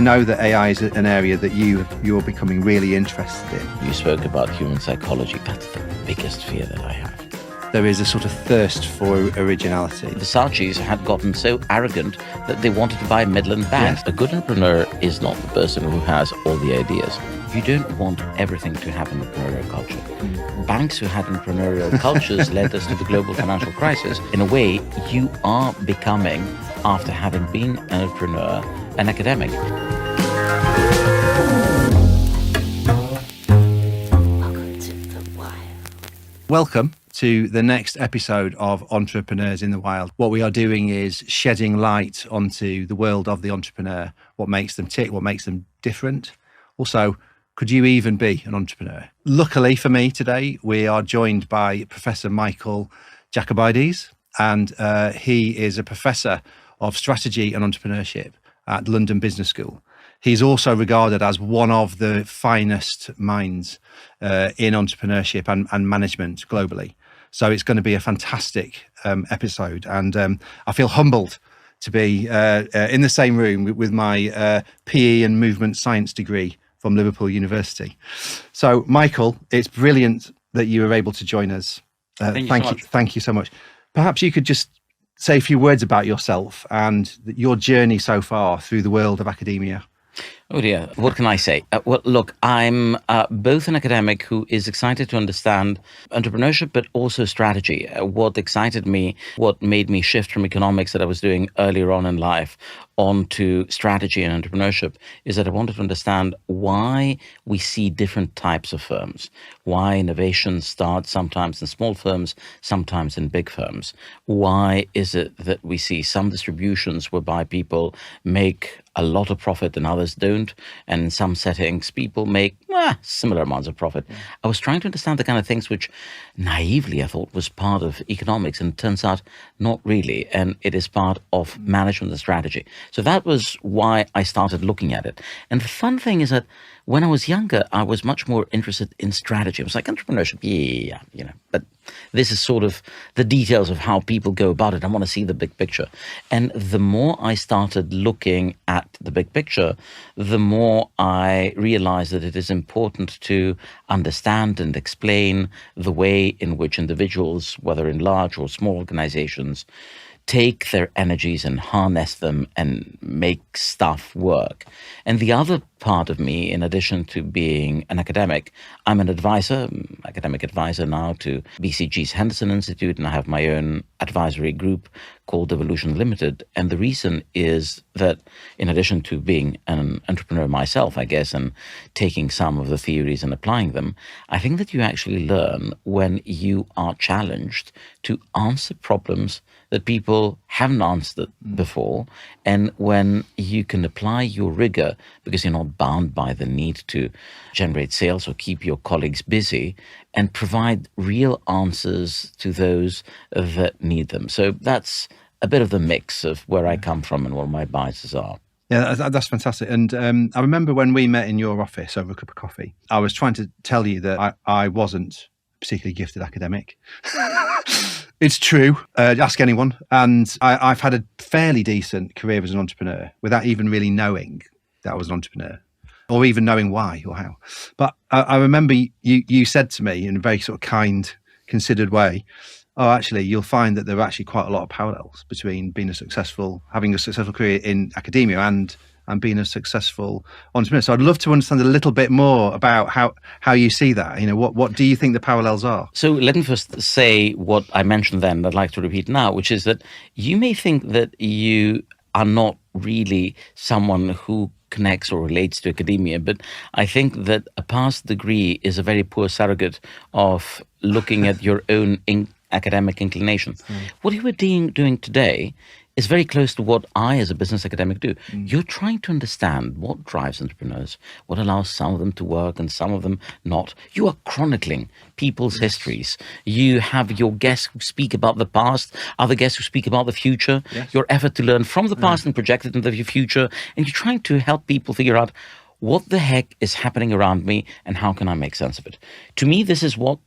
know that AI is an area that you're becoming really interested in. You spoke about human psychology. That's the biggest fear that I have. There is a sort of thirst for originality. The Saatchis had gotten so arrogant that they wanted to buy Midland banks. Yes. A good entrepreneur is not the person who has all the ideas. You don't want everything to have an entrepreneurial culture. Banks who had entrepreneurial cultures led us to the global financial crisis. In a way, you are becoming, after having been an entrepreneur, an academic. Welcome to the next episode of Entrepreneurs in the Wild. What we are doing is shedding light onto the world of the entrepreneur, what makes them tick, what makes them different. Also, could you even be an entrepreneur? Luckily for me today, we are joined by Professor Michael Jacobides, and he is a professor of strategy and entrepreneurship at London Business School. He's also regarded as one of the finest minds in entrepreneurship and management globally. So it's going to be a fantastic episode. And I feel humbled to be in the same room with my PE and movement science degree from Liverpool University. So, Michael, it's brilliant that you were able to join us. Thank you so much. Perhaps you could just say a few words about yourself and your journey so far through the world of academia. Oh dear, what can I say? Well, look, I'm both an academic who is excited to understand entrepreneurship, but also strategy. What excited me, what made me shift from economics that I was doing earlier on in life onto strategy and entrepreneurship is that I wanted to understand why we see different types of firms, why innovation starts sometimes in small firms, sometimes in big firms. Why is it that we see some distributions whereby people make a lot of profit and others don't, and in some settings people make similar amounts of profit. I was trying to understand the kind of things which naively I thought was part of economics, and it turns out not really, and it is part of management and strategy. So that was why I started looking at it. And the fun thing is that when I was younger, I was much more interested in strategy. I was like, entrepreneurship, but this is sort of the details of how people go about it. I want to see the big picture. And the more I started looking at the big picture, the more I realized that it is important to understand and explain the way in which individuals, whether in large or small organizations, take their energies and harness them and make stuff work. And the other part of me, in addition to being an academic, I'm an advisor, academic advisor now to BCG's Henderson Institute, and I have my own advisory group called Evolution Limited. And the reason is that in addition to being an entrepreneur myself, I guess, and taking some of the theories and applying them, I think that you actually learn when you are challenged to answer problems that people haven't answered before, and when you can apply your rigor because you're not bound by the need to generate sales or keep your colleagues busy, and provide real answers to those that need them. So that's a bit of the mix of where I come from and what my biases are. Yeah, that's fantastic. And I remember when we met in your office over a cup of coffee, I was trying to tell you that I wasn't a particularly gifted academic. It's true. Ask anyone. And I've had a fairly decent career as an entrepreneur without even really knowing that I was an entrepreneur, or even knowing why or how. But I remember you said to me in a very sort of kind, considered way, oh, actually, you'll find that there are actually quite a lot of parallels between having a successful career in academia and being a successful entrepreneur. So I'd love to understand a little bit more about how you see that. What do you think the parallels are? So let me first say what I mentioned then, I'd like to repeat now, which is that you may think that you are not really someone who connects or relates to academia, but I think that a past degree is a very poor surrogate of looking at your own academic inclination. What you were doing today is very close to what I, as a business academic, do. You're trying to understand what drives entrepreneurs, what allows some of them to work and some of them not. You are chronicling people's histories. You have your guests who speak about the past, other guests who speak about the future, your effort to learn from the past and project it into the future, and you're trying to help people figure out what the heck is happening around me and how can I make sense of it. To me, this is what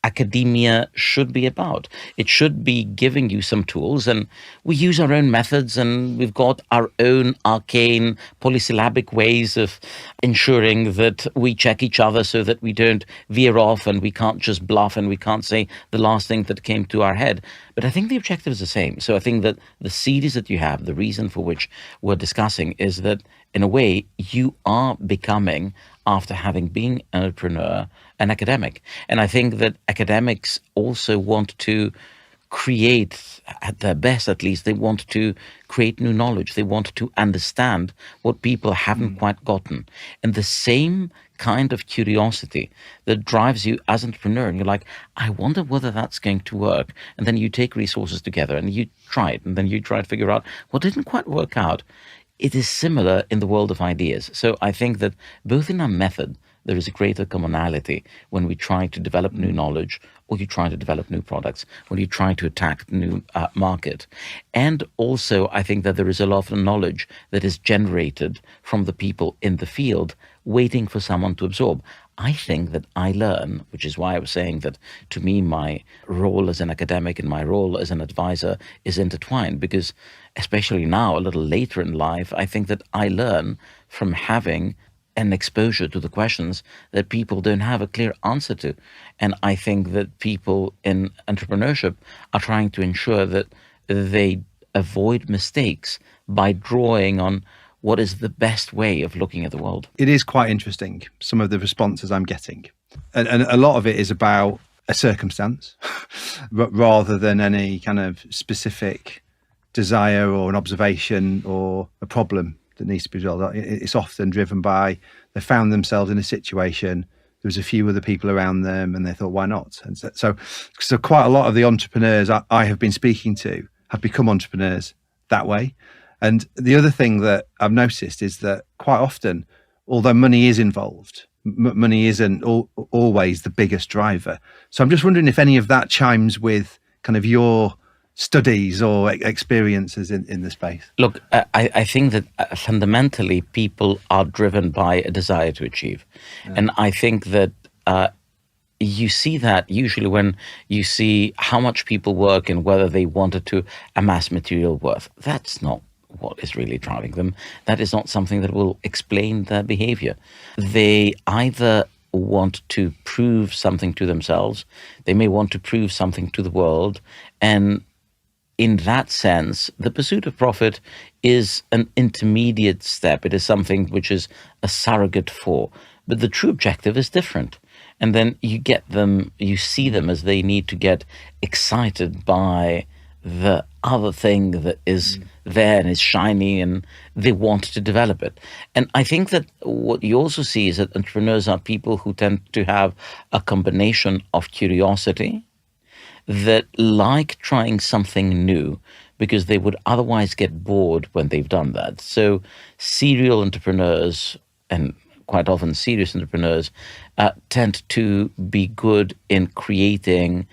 academia should be about. It should be giving you some tools, and we use our own methods, and we've got our own arcane polysyllabic ways of ensuring that we check each other so that we don't veer off and we can't just bluff and we can't say the last thing that came to our head. But I think the objective is the same. So I think that the series that you have, the reason for which we're discussing, is that in a way you are becoming, after having been an entrepreneur, an academic. And I think that academics also want to create, at their best at least, they want to create new knowledge. They want to understand what people haven't quite gotten. And the same kind of curiosity that drives you as an entrepreneur, and you're like, I wonder whether that's going to work. And then you take resources together and you try it, and then you try to figure out what didn't quite work out. It is similar in the world of ideas. So I think that both in our method, there is a greater commonality when we try to develop new knowledge, or you try to develop new products, when you try to attack the new market. And also, I think that there is a lot of knowledge that is generated from the people in the field waiting for someone to absorb. I think that I learn, which is why I was saying that to me, my role as an academic and my role as an advisor is intertwined, because especially now, a little later in life, I think that I learn from having an exposure to the questions that people don't have a clear answer to. And I think that people in entrepreneurship are trying to ensure that they avoid mistakes by drawing on what is the best way of looking at the world. It is quite interesting, some of the responses I'm getting. And a lot of it is about a circumstance rather than any kind of specific desire or an observation or a problem that needs to be resolved. It's often driven by they found themselves in a situation, there was a few other people around them, and they thought, why not? And so quite a lot of the entrepreneurs I have been speaking to have become entrepreneurs that way. And the other thing that I've noticed is that quite often, although money is involved, money isn't always the biggest driver. So I'm just wondering if any of that chimes with kind of your studies or experiences in the space. Look, I think that fundamentally people are driven by a desire to achieve. Yeah. And I think that you see that usually when you see how much people work and whether they wanted to amass material worth. That's not what is really driving them. That is not something that will explain their behavior. They either want to prove something to themselves, they may want to prove something to the world, and in that sense, the pursuit of profit is an intermediate step. It is something which is a surrogate for, but the true objective is different. And then you get them, you see them as they need to get excited by the other thing that is there and is shiny, and they want to develop it. And I think that what you also see is that entrepreneurs are people who tend to have a combination of curiosity, that like trying something new because they would otherwise get bored when they've done that. So serial entrepreneurs, and quite often serious entrepreneurs, tend to be good in creating,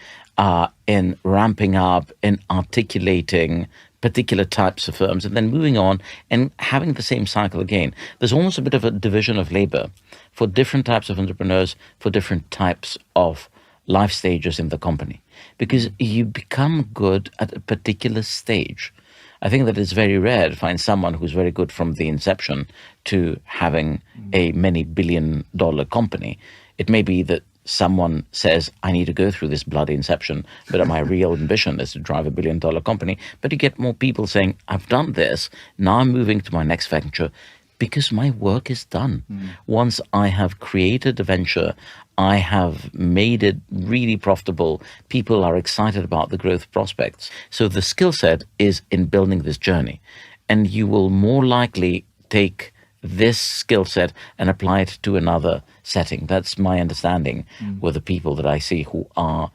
in ramping up, in articulating particular types of firms, and then moving on and having the same cycle again. There's almost a bit of a division of labor for different types of entrepreneurs, for different types of life stages in the company, because you become good at a particular stage. I think that it's very rare to find someone who's very good from the inception to having a many billion-dollar company. It may be that someone says, I need to go through this bloody inception, but my real ambition is to drive a billion-dollar company. But you get more people saying, I've done this, now I'm moving to my next venture because my work is done. Once I have created a venture, I have made it really profitable, people are excited about the growth prospects. So the skill set is in building this journey. And you will more likely take this skill set and apply it to another setting. That's my understanding with the people that I see who are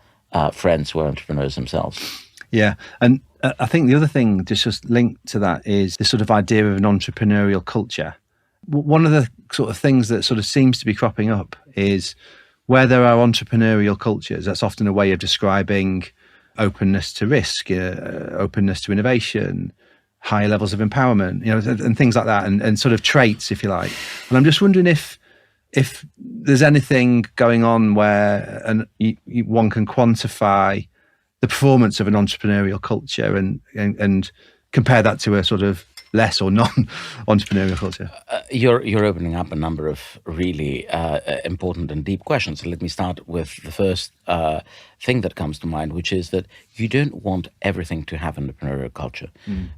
friends who are entrepreneurs themselves. Yeah. And I think the other thing just linked to that is this sort of idea of an entrepreneurial culture. One of the sort of things that sort of seems to be cropping up is where there are entrepreneurial cultures, that's often a way of describing openness to risk, openness to innovation, high levels of empowerment, and things like that, and sort of traits, if you like. And I'm just wondering if if there's anything going on where one can quantify the performance of an entrepreneurial culture and compare that to a sort of less or non-entrepreneurial culture. You're opening up a number of really important and deep questions. So let me start with the first thing that comes to mind, which is that you don't want everything to have an entrepreneurial culture.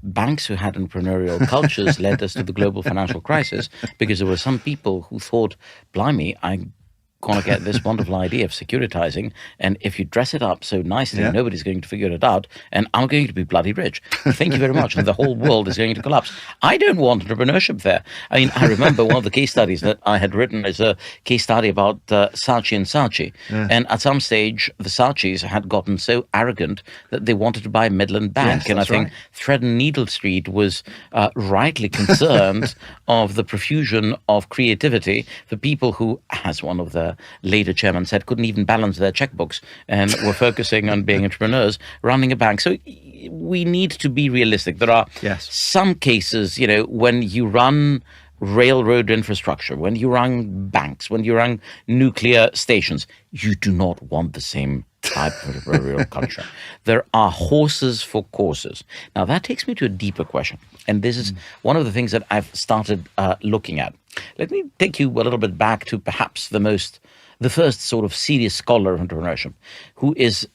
Banks who had entrepreneurial cultures led us to the global financial crisis because there were some people who thought, blimey, I'm going to get this wonderful idea of securitizing, and if you dress it up so nicely, nobody's going to figure it out, and I'm going to be bloody rich. Thank you very much. And the whole world is going to collapse. I don't want entrepreneurship there. I mean, I remember one of the case studies that I had written is a case study about Saatchi and Saatchi. And at some stage, the Saatchis had gotten so arrogant that they wanted to buy Midland Bank. Yes, and I think Thread and Needle Street was rightly concerned of the profusion of creativity for people who, as one of the later chairman said, couldn't even balance their checkbooks and were focusing on being entrepreneurs running a bank. So we need to be realistic. There are some cases, when you run railroad infrastructure, when you run banks, when you run nuclear stations, you do not want the same type of entrepreneurial culture. There are horses for courses. Now, that takes me to a deeper question. And this is one of the things that I've started looking at. Let me take you a little bit back to perhaps the first sort of serious scholar of entrepreneurship, who is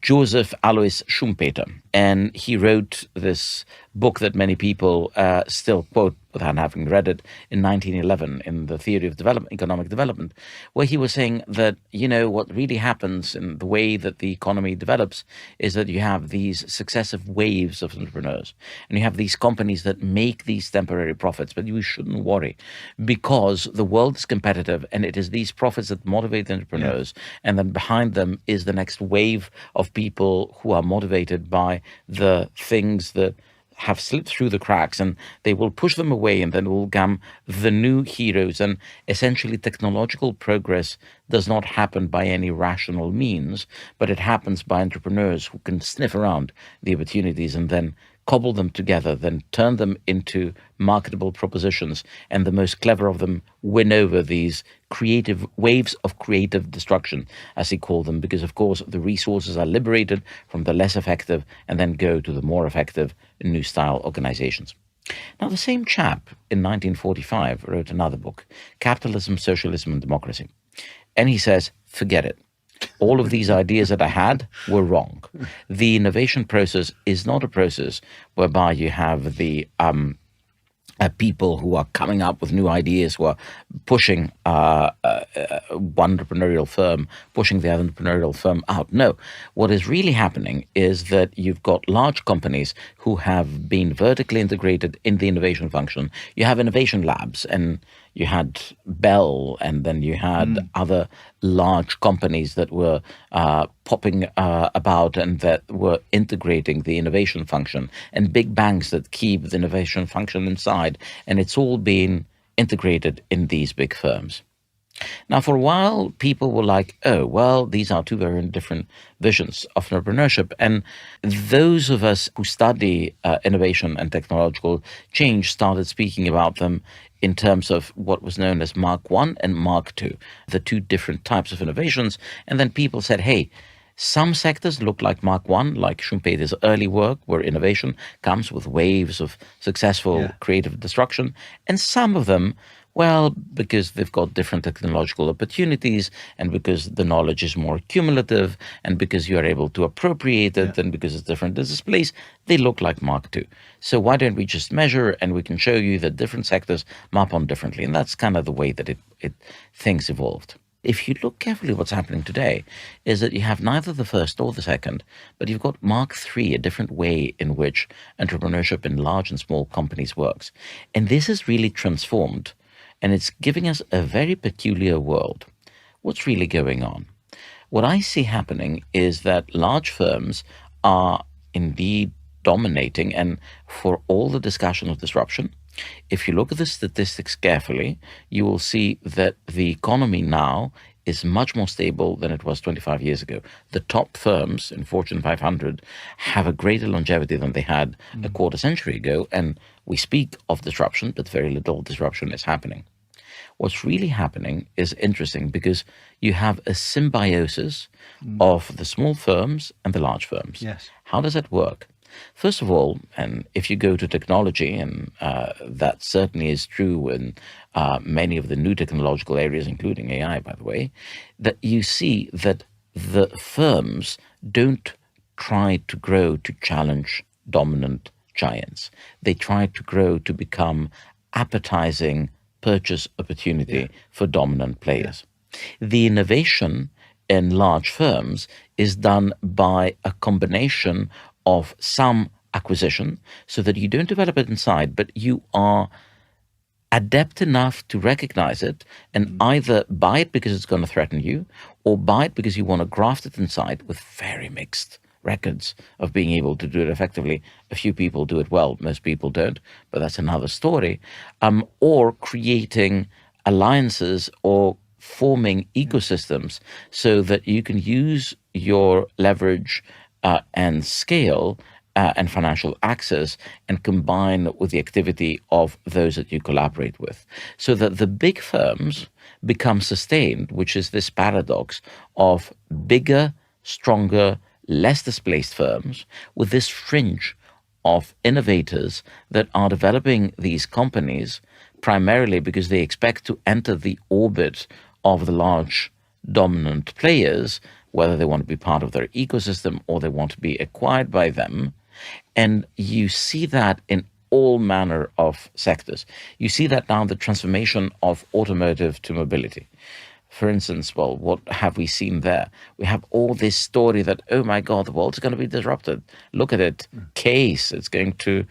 Joseph Alois Schumpeter. And he wrote this book that many people still quote without having read it in 1911 in the Theory of Economic Development, where he was saying that, what really happens in the way that the economy develops is that you have these successive waves of entrepreneurs, and you have these companies that make these temporary profits, but you shouldn't worry because the world is competitive, and it is these profits that motivate the entrepreneurs, and then behind them is the next wave of people who are motivated by the things that have slipped through the cracks, and they will push them away, and then will come the new heroes. And essentially technological progress does not happen by any rational means, but it happens by entrepreneurs who can sniff around the opportunities and then cobble them together, then turn them into marketable propositions, and the most clever of them win over these creative waves of creative destruction, as he called them, because of course the resources are liberated from the less effective and then go to the more effective new style organizations. Now, the same chap in 1945 wrote another book, Capitalism, Socialism and Democracy. And he says, forget it. All of these ideas that I had were wrong. The innovation process is not a process whereby you have the people who are coming up with new ideas, who are pushing one entrepreneurial firm, pushing the other entrepreneurial firm out. No, what is really happening is that you've got large companies who have been vertically integrated in the innovation function. You have innovation labs, and you had Bell, and then you had other large companies that were popping about and that were integrating the innovation function, and big banks that keep the innovation function inside, and it's all being integrated in these big firms. Now, for a while, people were like, oh, well, these are two very different visions of entrepreneurship. And those of us who study innovation and technological change started speaking about them in terms of what was known as Mark I and Mark II, the two different types of innovations. And then people said, hey, some sectors look like Mark I, like Schumpeter's early work, where innovation comes with waves of successful creative destruction. And some of them, well, because they've got different technological opportunities, and because the knowledge is more cumulative, and because you are able to appropriate it, and because it's different business place, they look like Mark II. So why don't we just measure, and we can show you that different sectors map on differently. And that's kind of the way that things evolved. If you look carefully, what's happening today is that you have neither the first or the second, but you've got Mark III, a different way in which entrepreneurship in large and small companies works. And this has really transformed, and it's giving us a very peculiar world. What's really going on? What I see happening is that large firms are indeed dominating, and for all the discussion of disruption, if you look at the statistics carefully, you will see that the economy now is much more stable than it was 25 years ago. The top firms in Fortune 500 have a greater longevity than they had a quarter century ago, and we speak of disruption, but very little disruption is happening. What's really happening is interesting because you have a symbiosis of the small firms and the large firms. Yes. How does that work? First of all, and if you go to technology, and that certainly is true in many of the new technological areas, including AI, by the way, that you see that the firms don't try to grow to challenge dominant giants. They try to grow to become appetizing purchase opportunity for dominant players. The innovation in large firms is done by a combination of some acquisition so that you don't develop it inside, but you are adept enough to recognize it and either buy it because it's going to threaten you or buy it because you want to graft it inside with very mixed records of being able to do it effectively. A few people do it well, most people don't, but that's another story. Or creating alliances or forming ecosystems so that you can use your leverage and scale and financial access and combine with the activity of those that you collaborate with, so that the big firms become sustained, which is this paradox of bigger, stronger, less displaced firms with this fringe of innovators that are developing these companies primarily because they expect to enter the orbit of the large dominant players, whether they want to be part of their ecosystem or they want to be acquired by them. And you see that in all manner of sectors. You see that now, the transformation of automotive to mobility. For instance, well, what have we seen there? We have all this story that, oh my God, the world's going to be disrupted. Look at it. Case, it's going to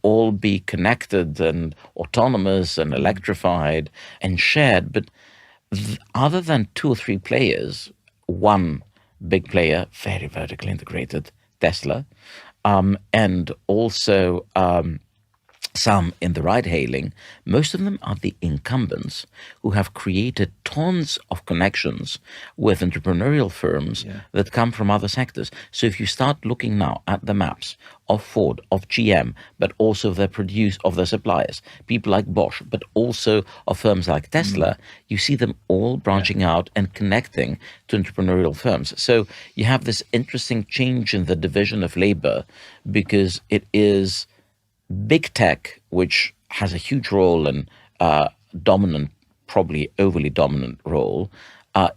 all be connected and autonomous and electrified and shared. But other than two or three players, one big player, very vertically integrated, Tesla, and also some in the ride-hailing, most of them are the incumbents who have created tons of connections with entrepreneurial firms that come from other sectors. So if you start looking now at the maps of Ford, of GM, but also of their suppliers, people like Bosch, but also of firms like Tesla, you see them all branching out and connecting to entrepreneurial firms. So you have this interesting change in the division of labor because it is big tech, which has a huge role and dominant, probably overly dominant role,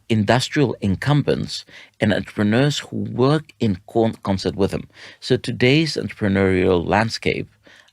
industrial incumbents and entrepreneurs who work in concert with them. So today's entrepreneurial landscape,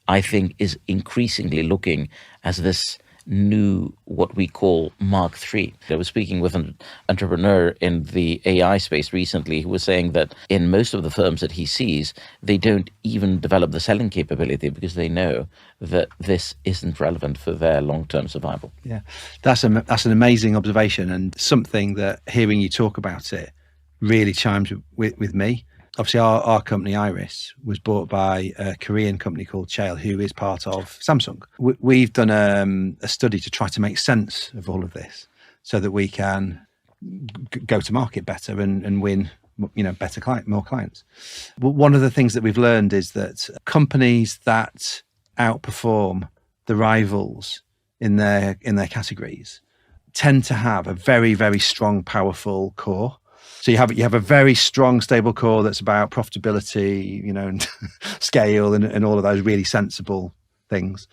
I think, is increasingly looking as this new, what we call Mark III. I was speaking with an entrepreneur in the AI space recently who was saying that in most of the firms that he sees, they don't even develop the selling capability because they know that this isn't relevant for their long-term survival. Yeah, that's an amazing observation, and something that hearing you talk about it really chimes with me. Obviously, our company, Iris, was bought by a Korean company called Chael, who is part of Samsung. We've done a study to try to make sense of all of this so that we can go to market better and win, more clients. But one of the things that we've learned is that companies that outperform the rivals in their categories tend to have a very, very strong, powerful core. So you have a very strong, stable core that's about profitability, and scale and all of those really sensible things,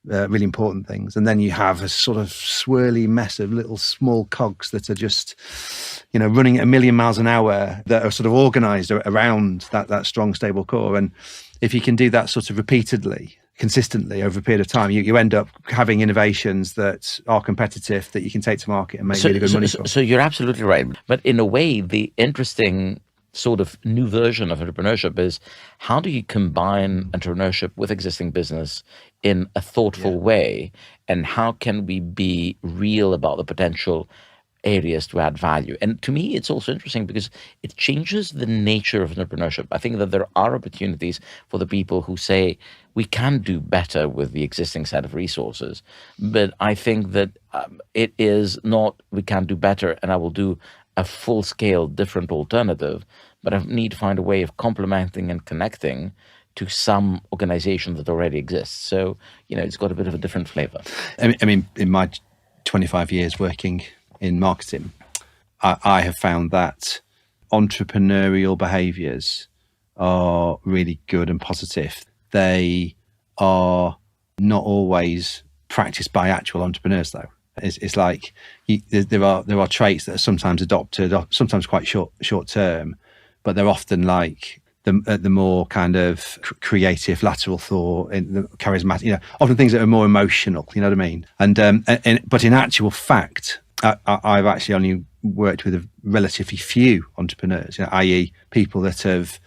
really important things. And then you have a sort of swirly mess of little small cogs that are just, running at 1,000,000 miles an hour that are sort of organized around that strong, stable core. And if you can do that sort of repeatedly, consistently over a period of time, you end up having innovations that are competitive, that you can take to market and make really good money from. So you're absolutely right. But in a way, the interesting sort of new version of entrepreneurship is, how do you combine entrepreneurship with existing business in a thoughtful way? And how can we be real about the potential areas to add value? And to me, it's also interesting because it changes the nature of entrepreneurship. I think that there are opportunities for the people who say, we can do better with the existing set of resources. But I think that it is not, we can do better and I will do a full-scale different alternative, but I need to find a way of complementing and connecting to some organization that already exists. So, it's got a bit of a different flavor. I mean, in my 25 years working in marketing, I have found that entrepreneurial behaviors are really good and positive. They are not always practiced by actual entrepreneurs, though. It's like there are traits that are sometimes adopted, sometimes quite short term, but they're often like the more kind of creative, lateral thought, and the charismatic. Often things that are more emotional. You know what I mean? But in actual fact, I've actually only worked with a relatively few entrepreneurs, i.e., people that have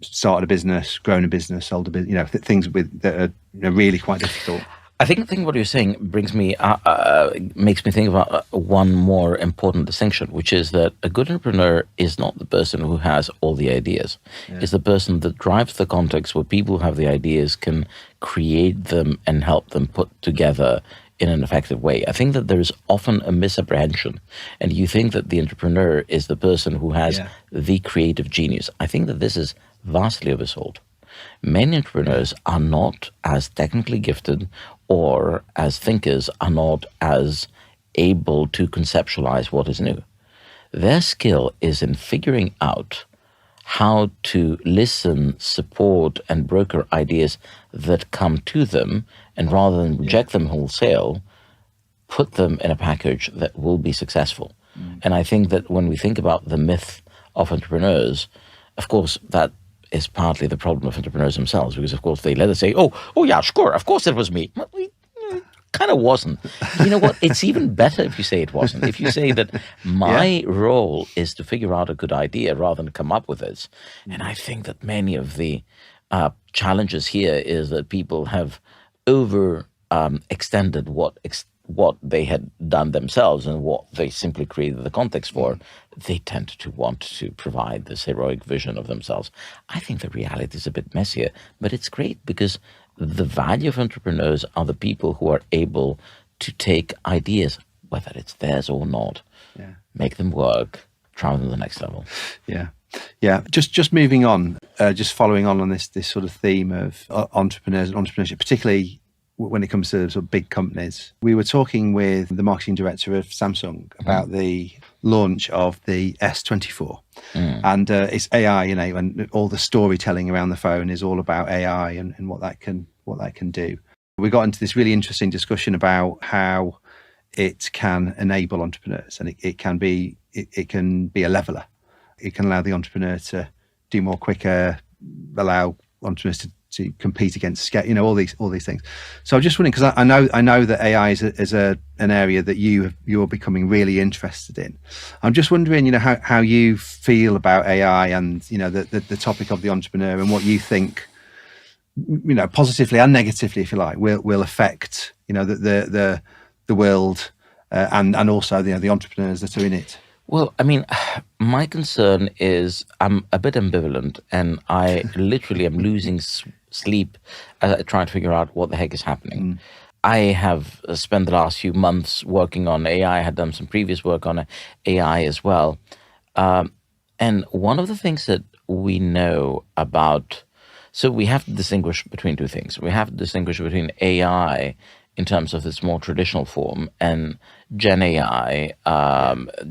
started a business, grown a business, sold a business, things that are really quite difficult. I think what you're saying brings me, makes me think about one more important distinction, which is that a good entrepreneur is not the person who has all the ideas. Yeah. It's the person that drives the context where people who have the ideas can create them and help them put together in an effective way. I think that there's often a misapprehension, and you think that the entrepreneur is the person who has the creative genius. I think that this is vastly oversold. Many entrepreneurs are not as technically gifted, or as thinkers are not as able to conceptualize what is new. Their skill is in figuring out how to listen, support, and broker ideas that come to them, and rather than reject them wholesale, put them in a package that will be successful. And I think that when we think about the myth of entrepreneurs, of course, that is partly the problem of entrepreneurs themselves, because of course they let us say, oh yeah, sure, of course it was me. Well, kind of wasn't. You know what? It's even better if you say it wasn't. If you say that my role is to figure out a good idea rather than come up with it. And I think that many of the challenges here is that people have extended what they had done themselves and what they simply created the context for. They tend to want to provide this heroic vision of themselves. I think the reality is a bit messier, but it's great because the value of entrepreneurs are the people who are able to take ideas, whether it's theirs or not, make them work, drive them to the next level. Yeah. Just moving on, just following on this sort of theme of entrepreneurs and entrepreneurship, particularly when it comes to sort of big companies. We were talking with the marketing director of Samsung about the launch of the S24, and it's AI, and all the storytelling around the phone is all about AI and what that can do. We got into this really interesting discussion about how it can enable entrepreneurs, and it can be a leveler. It can allow the entrepreneur to do more quicker, allow entrepreneurs to compete against scale, all these things. So I'm just wondering, because I know that AI is an area that you're becoming really interested in. I'm just wondering, how you feel about AI and the topic of the entrepreneur, and what you think, positively and negatively, if you like, will affect the world and also the entrepreneurs that are in it. Well, I mean, my concern is I'm a bit ambivalent, and I literally am losing sleep trying to figure out what the heck is happening. I have spent the last few months working on AI. I had done some previous work on AI as well. And one of the things that we know about, so we have to distinguish between two things. We have to distinguish between AI in terms of its more traditional form and Gen AI,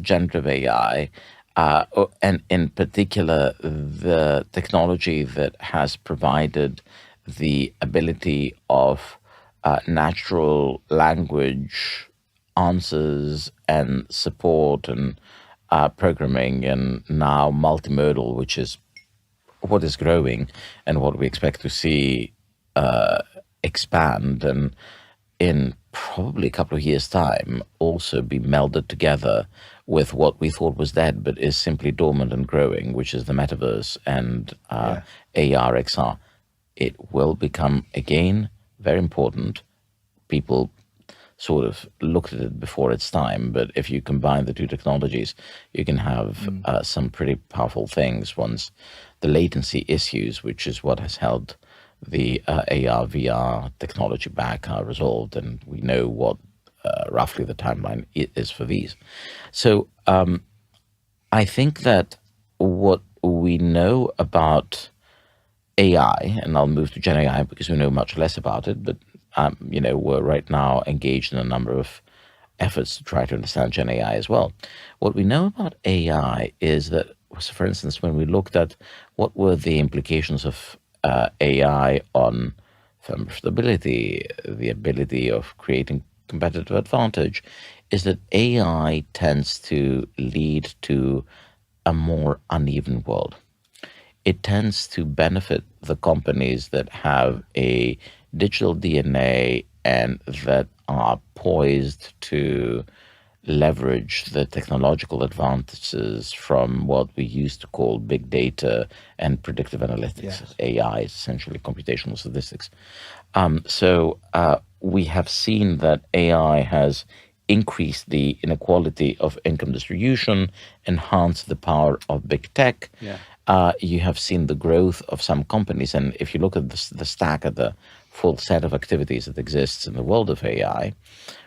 generative AI, and in particular, the technology that has provided the ability of natural language answers and support and programming, and now multimodal, which is what is growing and what we expect to see expand, and in probably a couple of years' time also be melded together with what we thought was dead but is simply dormant and growing, which is the metaverse and AR, XR. It will become, again, very important. People sort of looked at it before its time, but if you combine the two technologies, you can have some pretty powerful things once the latency issues, which is what has held the AR, VR technology back, are resolved, and we know what roughly the timeline is for these. So I think that what we know about AI, and I'll move to Gen AI because we know much less about it, but we're right now engaged in a number of efforts to try to understand Gen AI as well. What we know about AI is that, so for instance, when we looked at what were the implications of AI on firm stability, the ability of creating competitive advantage, is that AI tends to lead to a more uneven world. It tends to benefit the companies that have a digital DNA and that are poised to leverage the technological advantages from what we used to call big data and predictive analytics. Yes. AI is essentially computational statistics. We have seen that AI has increased the inequality of income distribution, enhanced the power of big tech. Yeah. You have seen the growth of some companies, and if you look at the stack of the full set of activities that exists in the world of AI,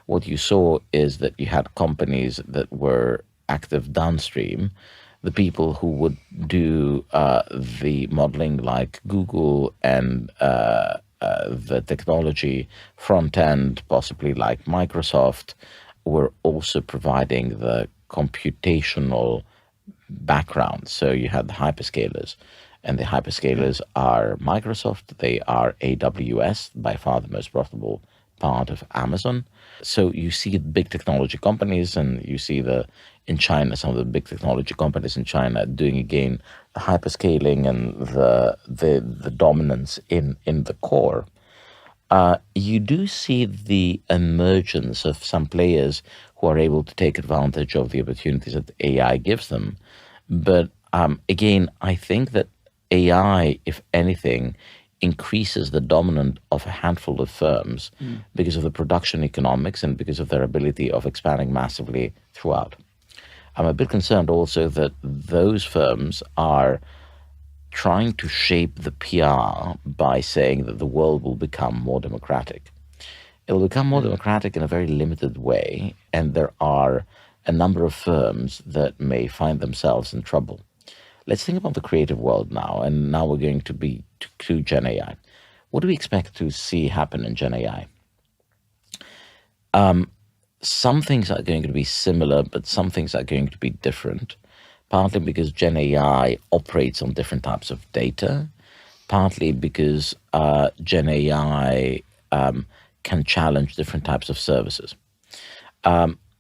what you saw is that you had companies that were active downstream, the people who would do the modeling like Google and the technology front end, possibly like Microsoft, were also providing the computational background. So you had the hyperscalers, and the hyperscalers are Microsoft, they are AWS, by far the most profitable part of Amazon. So you see big technology companies, and you see in China, some of the big technology companies in China doing again the hyperscaling and the dominance in the core. You do see the emergence of some players who are able to take advantage of the opportunities that AI gives them. But again, I think that AI, if anything, increases the dominance of a handful of firms because of the production economics and because of their ability of expanding massively throughout. I'm a bit concerned also that those firms are trying to shape the PR by saying that the world will become more democratic. It'll become more democratic in a very limited way, and there are a number of firms that may find themselves in trouble. Let's think about the creative world now, and now we're going to be to Gen AI. What do we expect to see happen in Gen AI? Some things are going to be similar, but some things are going to be different, partly because Gen AI operates on different types of data, partly because Gen AI can challenge different types of services.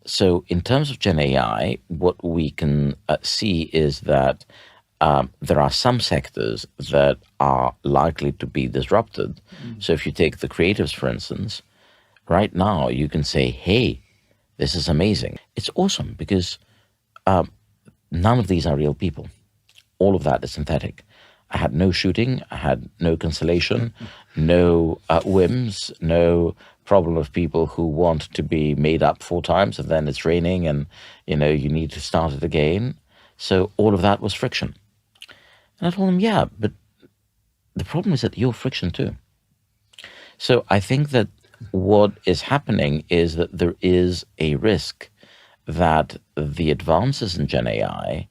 So in terms of Gen AI, what we can see is that there are some sectors that are likely to be disrupted. So if you take the creatives, for instance, right now you can say, hey, this is amazing. It's awesome because none of these are real people. All of that is synthetic. I had no shooting, I had no constellation, no whims, no problem of people who want to be made up 4 times and then it's raining and you need to start it again. So all of that was friction. And I told them, yeah, but the problem is that you're friction too. So I think that what is happening is that there is a risk that the advances in Gen AI,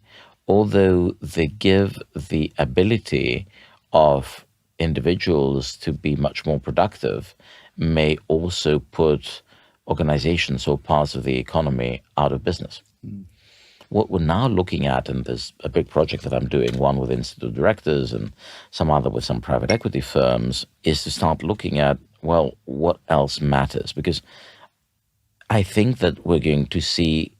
although they give the ability of individuals to be much more productive, may also put organizations or parts of the economy out of business. What we're now looking at, and there's a big project that I'm doing, one with Institute directors and some other with some private equity firms, is to start looking at, well, what else matters? Because I think that we're going to see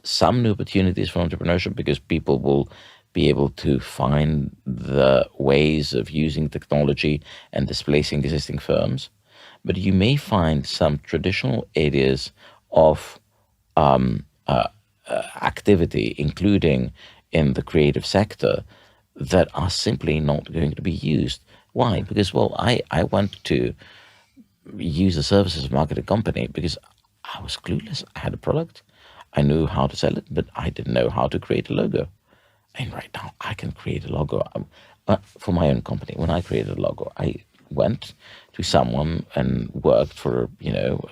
some new opportunities for entrepreneurship because people will be able to find the ways of using technology and displacing existing firms. But you may find some traditional areas of activity, including in the creative sector, that are simply not going to be used. Why? Because, well, I went to use the services of a marketing company because I was clueless. I had a product. I knew how to sell it, but I didn't know how to create a logo. And right now, I can create a logo for my own company. When I created a logo, I went to someone and worked for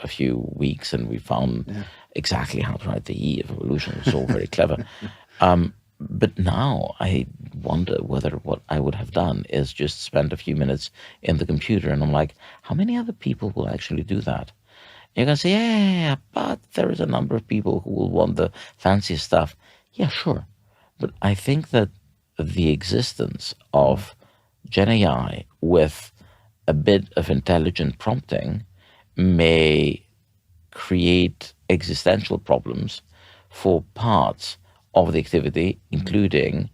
a few weeks, and we found exactly how to write the E of evolution. It was all very clever. But now I wonder whether what I would have done is just spend a few minutes in the computer, and I'm like, how many other people will actually do that? You're going to say, yeah, but there is a number of people who will want the fancy stuff. Yeah, sure. But I think that the existence of Gen AI with a bit of intelligent prompting may create existential problems for parts of the activity, including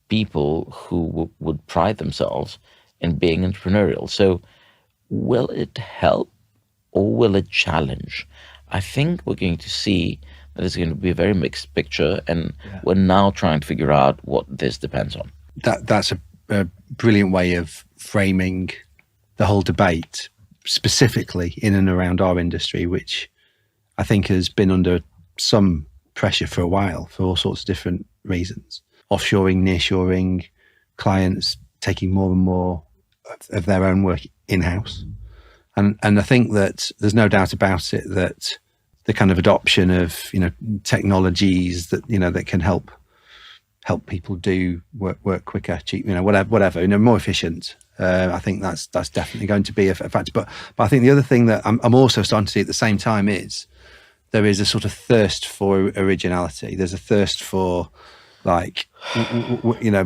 people who would pride themselves in being entrepreneurial. So, will it help or will it challenge? I think we're going to see that it's going to be a very mixed picture, and we're now trying to figure out what this depends on. That's a brilliant way of framing the whole debate, specifically in and around our industry, which I think has been under some pressure for a while for all sorts of different reasons. Offshoring, nearshoring, clients taking more and more of their own work in-house. And I think that there's no doubt about it that the kind of adoption of, technologies that, that can help people do work quicker, cheap, whatever, more efficient. I think that's definitely going to be a factor. But I think the other thing that I'm also starting to see at the same time is there is a sort of thirst for originality. There's a thirst for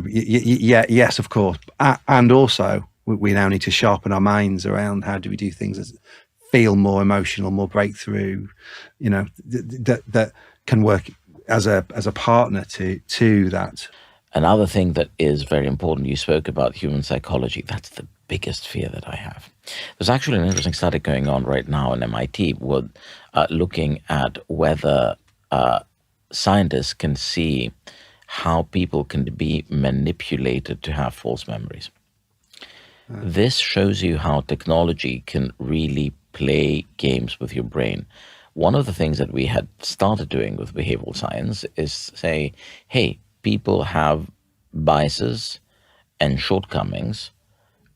yes, of course. And also we now need to sharpen our minds around how do we do things that feel more emotional, more breakthrough, that can work as a partner to that. Another thing that is very important, you spoke about human psychology. That's the biggest fear that I have. There's actually an interesting study going on right now in MIT with looking at whether scientists can see how people can be manipulated to have false memories. This shows you how technology can really play games with your brain. One of the things that we had started doing with behavioral science is say, hey, people have biases and shortcomings,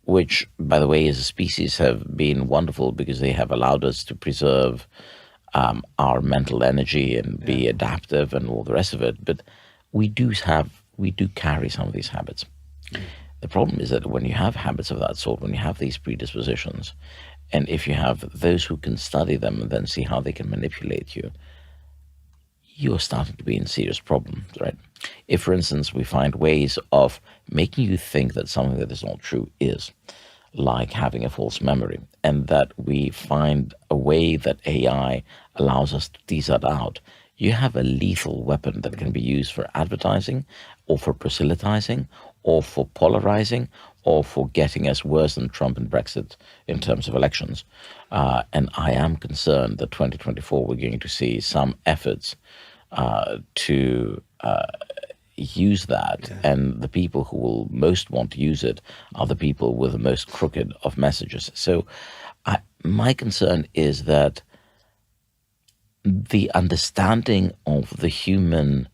which, by the way, as a species have been wonderful because they have allowed us to preserve our mental energy and be adaptive and all the rest of it. But we do carry some of these habits. The problem is that when you have habits of that sort, when you have these predispositions, and if you have those who can study them and then see how they can manipulate you, you're starting to be in serious problems, right? If, for instance, we find ways of making you think that something that is not true is, like having a false memory, and that we find a way that AI allows us to tease that out, you have a lethal weapon that can be used for advertising or for proselytizing or for polarizing or for getting us worse than Trump and Brexit in terms of elections. And I am concerned that 2024 we're going to see some efforts to use that. And the people who will most want to use it are the people with the most crooked of messages. So my concern is that the understanding of the human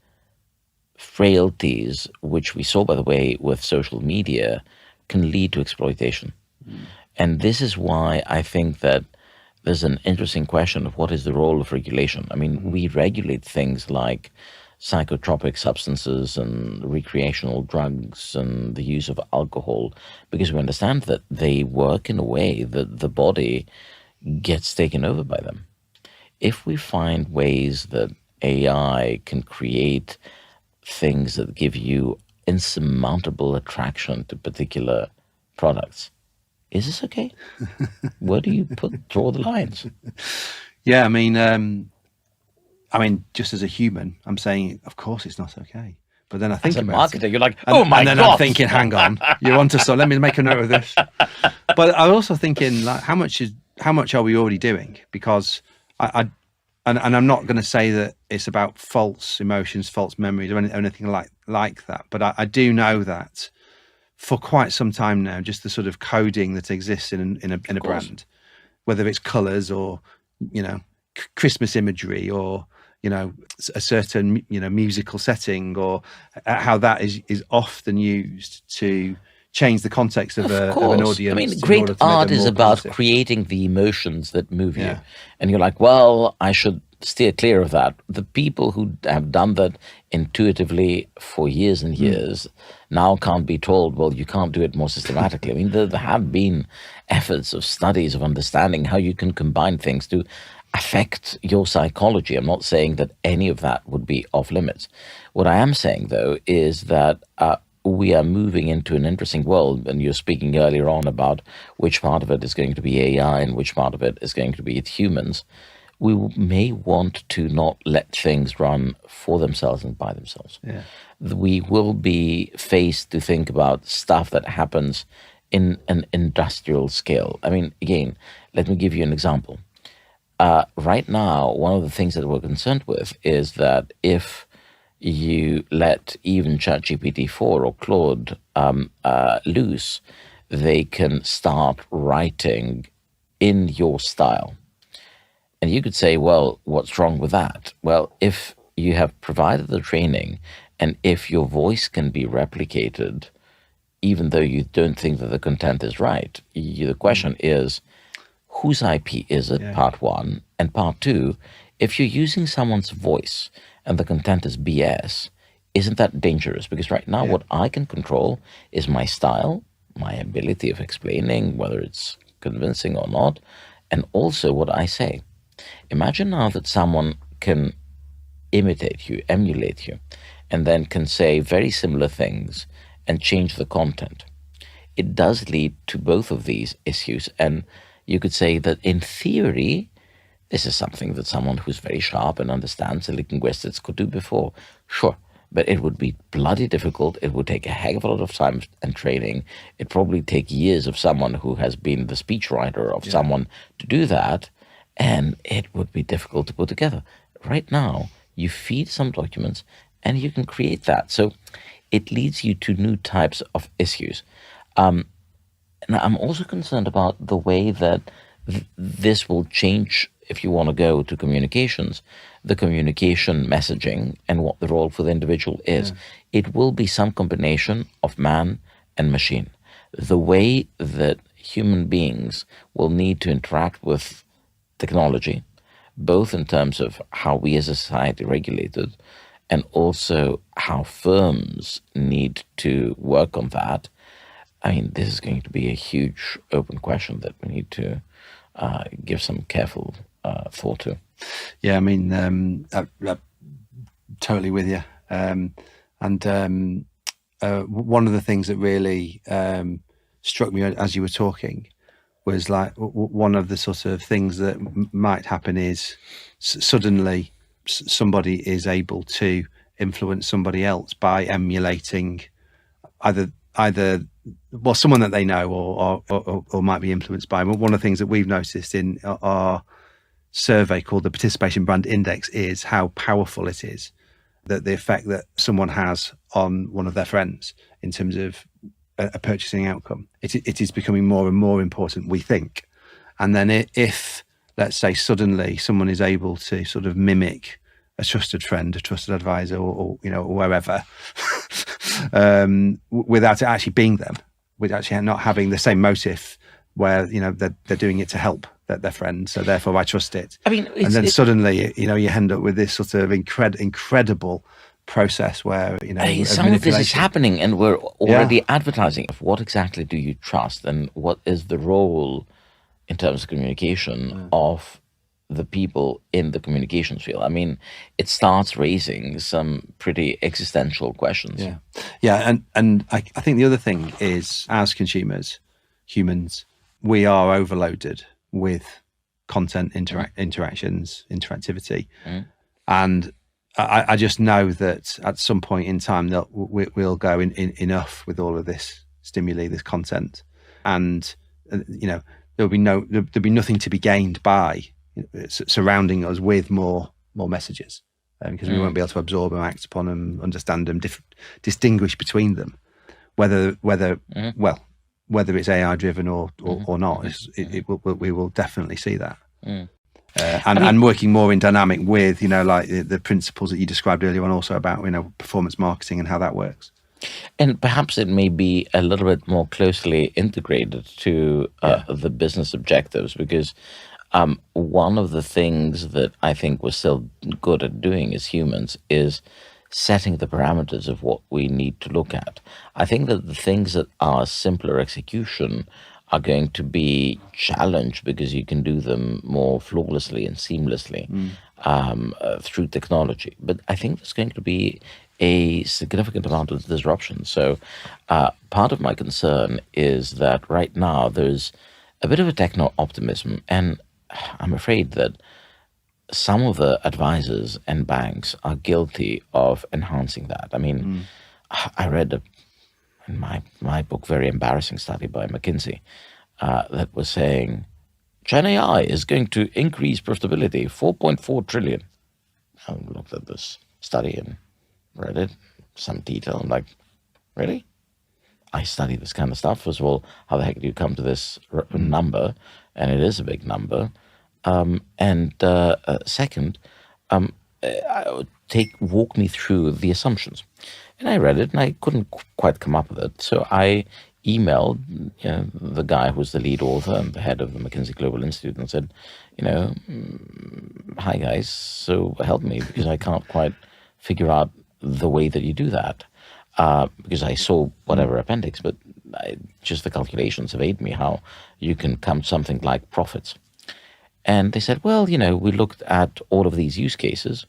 frailties, which we saw, by the way, with social media, can lead to exploitation. And this is why I think that there's an interesting question of what is the role of regulation. I mean, we regulate things like psychotropic substances and recreational drugs and the use of alcohol because we understand that they work in a way that the body gets taken over by them. If we find ways that AI can create things that give you insurmountable attraction to particular products, is this okay? Where do you draw the lines? Yeah, I mean, just as a human, I'm saying, of course, it's not okay. But then I think as a about marketer, you're like, oh my God. And then I'm thinking, hang on, you want to? So let me make a note of this. But I'm also thinking, like, how much are we already doing? Because and I'm not going to say that it's about false emotions, false memories, or anything like that. But I do know that for quite some time now, just the sort of coding that exists in a brand, whether it's colours or Christmas imagery or a certain musical setting, or how that is often used to change the context of an audience. I mean, great art is about creating the emotions that move you. And you're like, well, I should steer clear of that. The people who have done that intuitively for years and years now can't be told, well, you can't do it more systematically. I mean, there have been efforts of studies of understanding how you can combine things to affect your psychology. I'm not saying that any of that would be off limits. What I am saying, though, is that we are moving into an interesting world. And you're speaking earlier on about which part of it is going to be AI and which part of it is going to be humans. We may want to not let things run for themselves and by themselves. Yeah. We will be faced to think about stuff that happens in an industrial scale. I mean, again, let me give you an example. Right now, one of the things that we're concerned with is that if you let even ChatGPT 4 or Claude loose, they can start writing in your style. And you could say, well, what's wrong with that? Well, if you have provided the training and if your voice can be replicated, even though you don't think that the content is right, the question is, whose IP is it, part one? And part two, if you're using someone's voice and the content is BS, isn't that dangerous? Because right now what I can control is my style, my ability of explaining, whether it's convincing or not, and also what I say. Imagine now that someone can imitate you, emulate you, and then can say very similar things and change the content. It does lead to both of these issues. And you could say that in theory, this is something that someone who's very sharp and understands the linguistics could do before. Sure, but it would be bloody difficult. It would take a heck of a lot of time and training. It'd probably take years of someone who has been the speechwriter of someone to do that. And it would be difficult to put together. Right now, you feed some documents and you can create that. So it leads you to new types of issues. And I'm also concerned about the way that this will change, if you want to go to communications, the communication messaging and what the role for the individual is. It will be some combination of man and machine. The way that human beings will need to interact with technology, both in terms of how we as a society regulate it and also how firms need to work on that. I mean, this is going to be a huge open question that we need to give some careful thought to. Yeah, I mean, I'm totally with you. One of the things that really struck me as you were talking was like one of the sort of things that might happen is suddenly somebody is able to influence somebody else by emulating either someone that they know or might be influenced by. But one of the things that we've noticed in our survey called the Participation Brand Index is how powerful it is, that the effect that someone has on one of their friends in terms of a purchasing outcome. It is becoming more and more important, we think. And then if, let's say, suddenly someone is able to sort of mimic a trusted friend, a trusted advisor, or wherever, without it actually being them, with actually not having the same motive, where they're doing it to help their friend, so therefore I trust it. I mean, and then suddenly you end up with this sort of incredible process where some of this is happening, and we're already advertising. What exactly do you trust, and what is the role in terms of communication of the people in the communications field? I mean, it starts raising some pretty existential questions. And I think the other thing is, as consumers, humans, we are overloaded with content, interactions, interactivity, and I just know that at some point in time that we'll go enough with all of this stimuli, this content, and there'll be nothing to be gained by surrounding us with more messages, because we won't be able to absorb them, act upon them, understand them, distinguish between them, whether it's AI driven or not. We will definitely see that. And working more in dynamic with, like the principles that you described earlier on, also about, performance marketing and how that works. And perhaps it may be a little bit more closely integrated to the business objectives, because one of the things that I think we're still good at doing as humans is setting the parameters of what we need to look at. I think that the things that are simpler execution are going to be challenged because you can do them more flawlessly and seamlessly through technology. But I think there's going to be a significant amount of disruption. So part of my concern is that right now there's a bit of a techno optimism, and I'm afraid that some of the advisors and banks are guilty of enhancing that. I mean, I read in my book, very embarrassing study by McKinsey that was saying Gen AI is going to increase profitability 4.4 trillion. I looked at this study and read it, some detail. I'm like, really? I study this kind of stuff. First of all, how the heck do you come to this number? And it is a big number. Second, walk me through the assumptions. And I read it and I couldn't quite come up with it. So I emailed the guy who's the lead author and the head of the McKinsey Global Institute and said, hi guys, so help me because I can't quite figure out the way that you do that. Because I saw whatever appendix, but just the calculations evade me how you can come to something like profits. And they said, well, we looked at all of these use cases.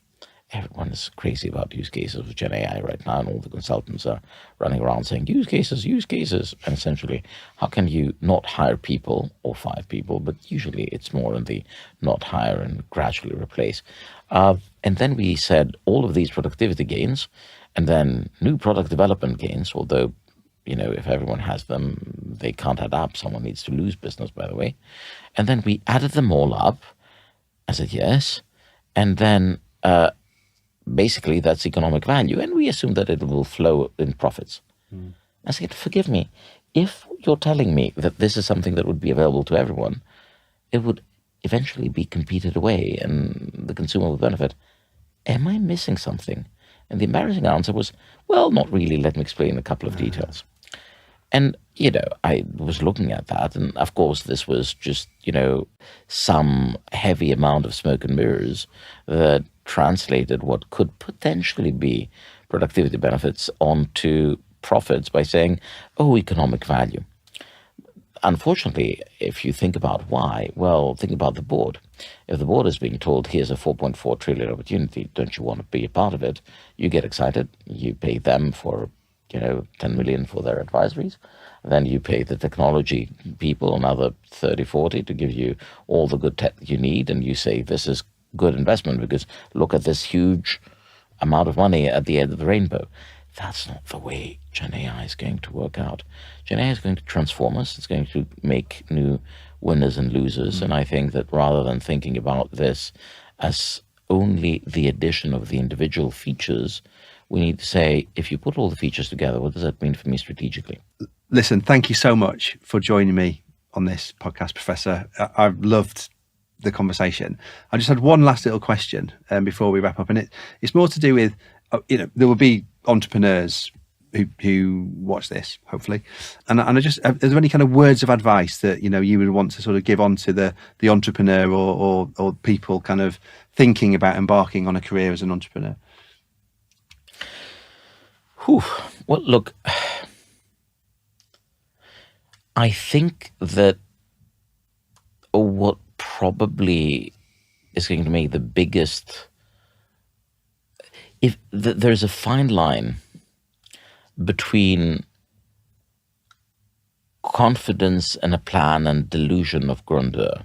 Everyone is crazy about use cases of Gen AI right now, and all the consultants are running around saying, use cases. And essentially, how can you not hire people or fire people? But usually it's more in the not hire and gradually replace. And then we said all of these productivity gains, and then new product development gains, although, if everyone has them, they can't add up. Someone needs to lose business, by the way. And then we added them all up. I said, yes. And then basically that's economic value. And we assume that it will flow in profits. I said, forgive me. If you're telling me that this is something that would be available to everyone, it would eventually be competed away and the consumer will benefit. Am I missing something? And the embarrassing answer was, well, not really. Let me explain a couple of details. And, I was looking at that. And of course, this was just, some heavy amount of smoke and mirrors that translated what could potentially be productivity benefits onto profits by saying, oh, economic value. Unfortunately, if you think about why, well, think about the board. If the board is being told, here's a 4.4 trillion opportunity, don't you want to be a part of it? You get excited. You pay them for, 10 million for their advisories. Then you pay the technology people another 30, 40 to give you all the good tech you need. And you say, this is good investment because look at this huge amount of money at the end of the rainbow. That's not the way Gen AI is going to work out. Gen AI is going to transform us. It's going to make new winners and losers. And I think that rather than thinking about this as only the addition of the individual features, we need to say, if you put all the features together, what does that mean for me strategically? Listen, thank you so much for joining me on this podcast, Professor. I've loved the conversation. I just had one last little question before we wrap up, and it's more to do with, there will be entrepreneurs who watch this, hopefully, and I just, are there any kind of words of advice that you would want to sort of give on to the entrepreneur or people kind of thinking about embarking on a career as an entrepreneur? Well, look, I think that what probably is going to make the biggest, there's a fine line between confidence in a plan and delusion of grandeur.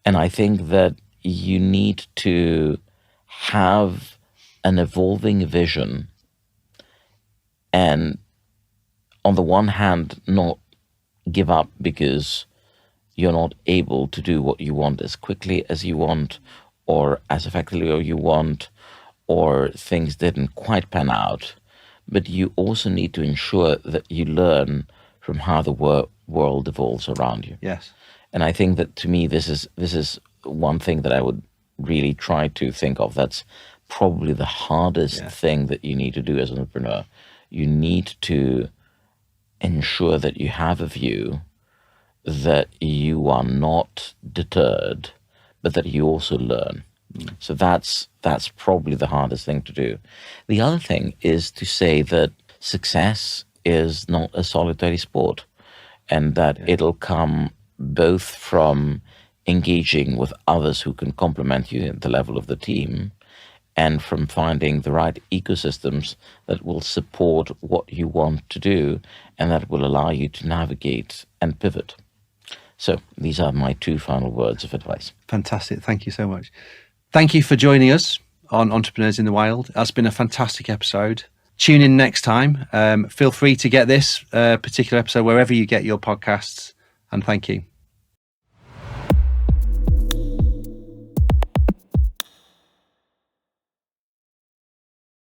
And I think that you need to have an evolving vision and on the one hand, not give up because you're not able to do what you want as quickly as you want or as effectively as you want, or things didn't quite pan out. But you also need to ensure that you learn from how the world evolves around you. Yes. And I think that to me, this is one thing that I would really try to think of. That's probably the hardest thing that you need to do as an entrepreneur. You need to ensure that you have a view, that you are not deterred, but that you also learn. So that's probably the hardest thing to do. The other thing is to say that success is not a solitary sport. and that it'll come both from engaging with others who can complement you at the level of the team, and from finding the right ecosystems that will support what you want to do and that will allow you to navigate and pivot. So these are my 2 final words of advice. Fantastic. Thank you so much. Thank you for joining us on Entrepreneurs in the Wild. That's been a fantastic episode. Tune in next time. Feel free to get this particular episode wherever you get your podcasts. And thank you.